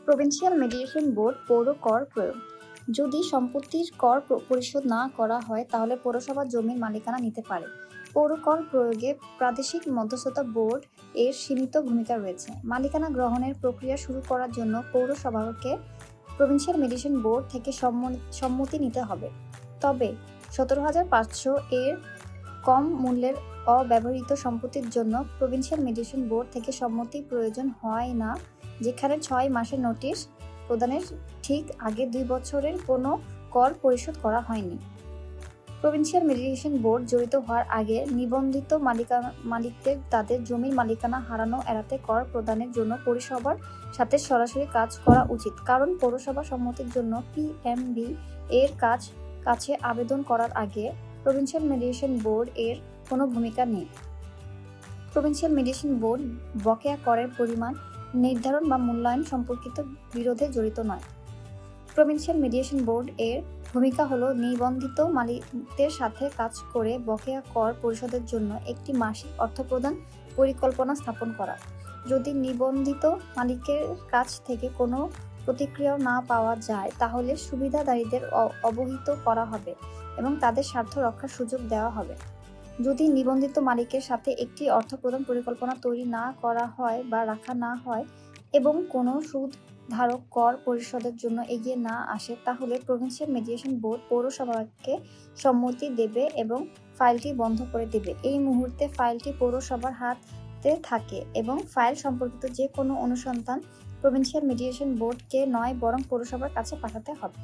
Provincial mediation board পৌর কর প্রয়োগ। যদি সম্পত্তির কর পরিশোধ না করা হয় তাহলে পৌরসভা জমির মালিকানা নিতে পারে। পৌর কর প্রয়োগে প্রাদেশিক মধ্যস্থতা বোর্ড এর সীমিত ভূমিকা রয়েছে। মালিকানা গ্রহণের প্রক্রিয়া শুরু করার জন্য পৌরসভাকে প্রভিন্সিয়াল মেডিয়েশন বোর্ড থেকে সম্মতি নিতে হবে। তবে 17,500 এর কম মূল্যের অব্যবহৃত সম্পত্তির জন্য প্রভিন্সিয়াল মেডিয়েশন বোর্ড থেকে সম্মতি প্রয়োজন হয় না, যেখানে 6 মাসের নোটিশ প্রদানের ঠিক আগে 2 বছরের কোনো কর পরিশোধ করা হয়নি। প্রভিন্সিয়াল মেডিয়েশন বোর্ড জড়িত হওয়ার আগে নিবন্ধিত মালিকদের তাদের জমির মালিকানা হারানো এড়াতে কর প্রদানের জন্য পৌরসভার সাথে সরাসরি কাজ করা উচিত, কারণ পৌরসভা সম্মতির জন্য পিএমবি এর কাছে আবেদন করার আগে প্রভিন্সিয়াল মেডিয়েশন বোর্ড এর কোনো ভূমিকা নেই। প্রভিন্সিয়াল মেডিয়েশন বোর্ড বকেয়া করের পরিমাণ নির্ধারণ বা মূল্যায়ন সম্পর্কিত বিরোধে জড়িত নয়। প্রভিন্সিয়াল মেডিয়েশন বোর্ড এর ভূমিকা হলো নিবন্ধিত মালিকদের সাথে কাজ করে বকেয়া কর পরিশোধের জন্য একটি মাসিক অর্থপ্রদান পরিকল্পনা স্থাপন করা। যদি নিবন্ধিত মালিকের কাছ থেকে কোনো প্রতিক্রিয়া না পাওয়া যায় তাহলে সুবিধাদারীদের অবহিত করা হবে এবং তাদের স্বার্থ রক্ষার সুযোগ দেওয়া হবে। যদি নিবন্ধিত মালিকের সাথে একটি অর্থপ্রদান পরিকল্পনা তৈরি না করা হয় বা রাখা না হয় এবং কোনো সুদ ধারক কর পরিশোধের জন্য এগিয়ে না আসে তাহলে প্রভিন্সিয়াল মেডিয়েশন বোর্ড পৌরসভাকে সম্মতি দেবে এবং ফাইলটি বন্ধ করে দেবে। এই মুহূর্তে ফাইলটি পৌরসভার হাতে থাকে এবং ফাইল সম্পর্কিত যে কোনো অনুসন্ধান প্রভিন্সিয়াল মেডিয়েশন বোর্ডকে নয় বরং পৌরসভার কাছে পাঠাতে হবে।